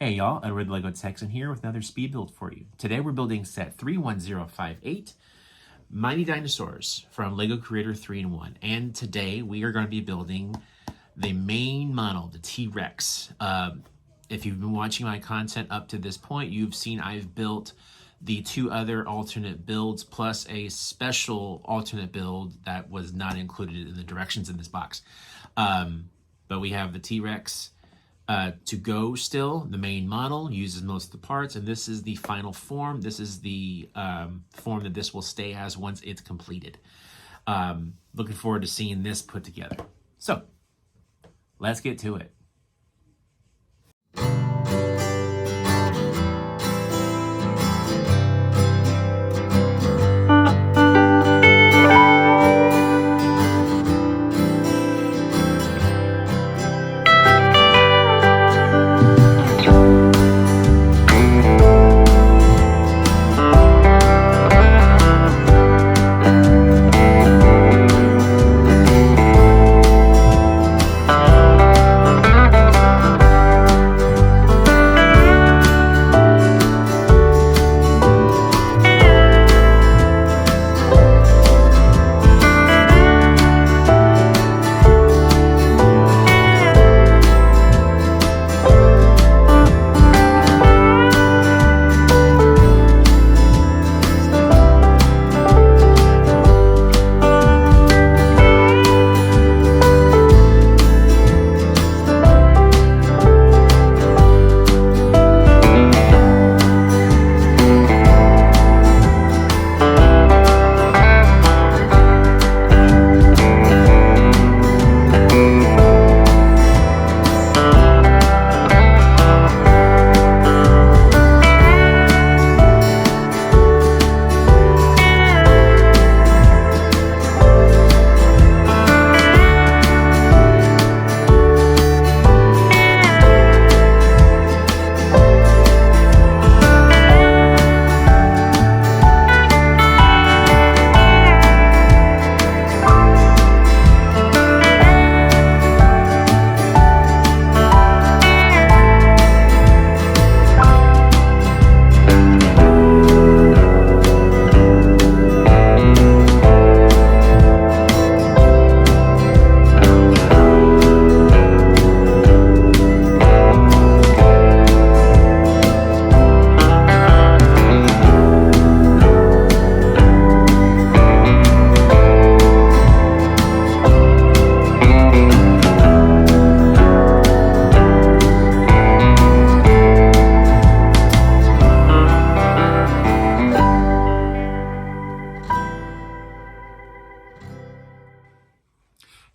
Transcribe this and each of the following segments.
Hey y'all, Edward Lego Texan here with another speed build for you. Today we're building set 31058, Mighty Dinosaurs from Lego Creator 3-in-1. And today we are going to be building the main model, the T-Rex. If you've been watching my content up to this point, you've seen I've built the two other alternate builds plus a special alternate build that was not included in the directions in this box. But we have the T-Rex to go still. The main model uses most of the parts, and this is the final form. This is the form that this will stay as once it's completed. Looking forward to seeing this put together. So, let's get to it.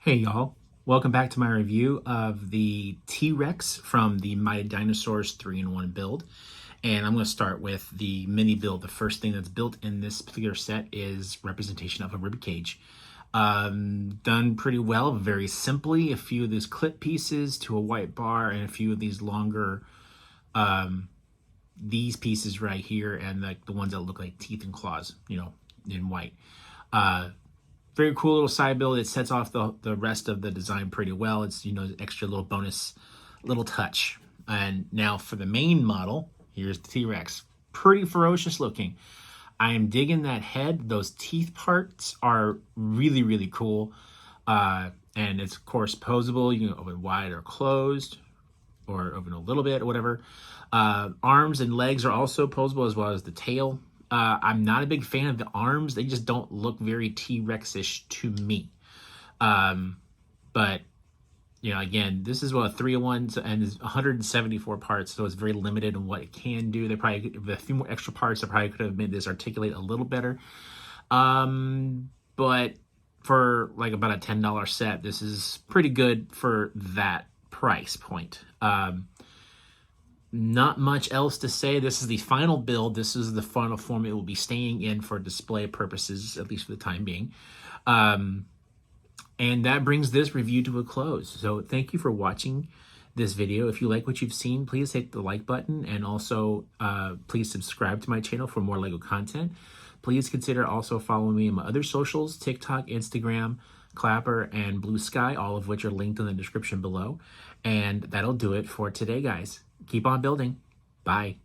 Hey y'all, welcome back to my review of the T-Rex from the Mighty Dinosaurs 3-in-1 build. And I'm going to start with the mini build. The first thing that's built in this particular set is representation of a rib cage. Done pretty well, very simply. A few of these clip pieces to a white bar and a few of these longer, these pieces right here and like the ones that look like teeth and claws, you know, in white. Very cool little side build. It sets off the rest of the design pretty well. It's, you know, extra little bonus little touch. And now for the main model, here's the T-Rex. Pretty ferocious looking. I am digging that head. Those teeth parts are really, really cool. And it's, of course, posable. You can open wide or closed or open a little bit or whatever. Arms and legs are also posable as well as the tail. I'm not a big fan of the arms. They just don't look very T-Rex-ish to me. But, you know, again, this is what a 3-in-1 and is 174 parts, so it's very limited in what it can do. They probably, with a few more extra parts, they probably could have made this articulate a little better. But for like about a $10 set, this is pretty good for that price point. Not much else to say. This is the final build. This is the final form it will be staying in for display purposes, at least for the time being. And that brings this review to a close. So thank you for watching this video. If you like what you've seen, please hit the like button, and also please subscribe to my channel for more Lego content. Please consider also following me on my other socials, TikTok, Instagram, Clapper, and Blue Sky, all of which are linked in the description below. And that'll do it for today, guys. Keep on building. Bye.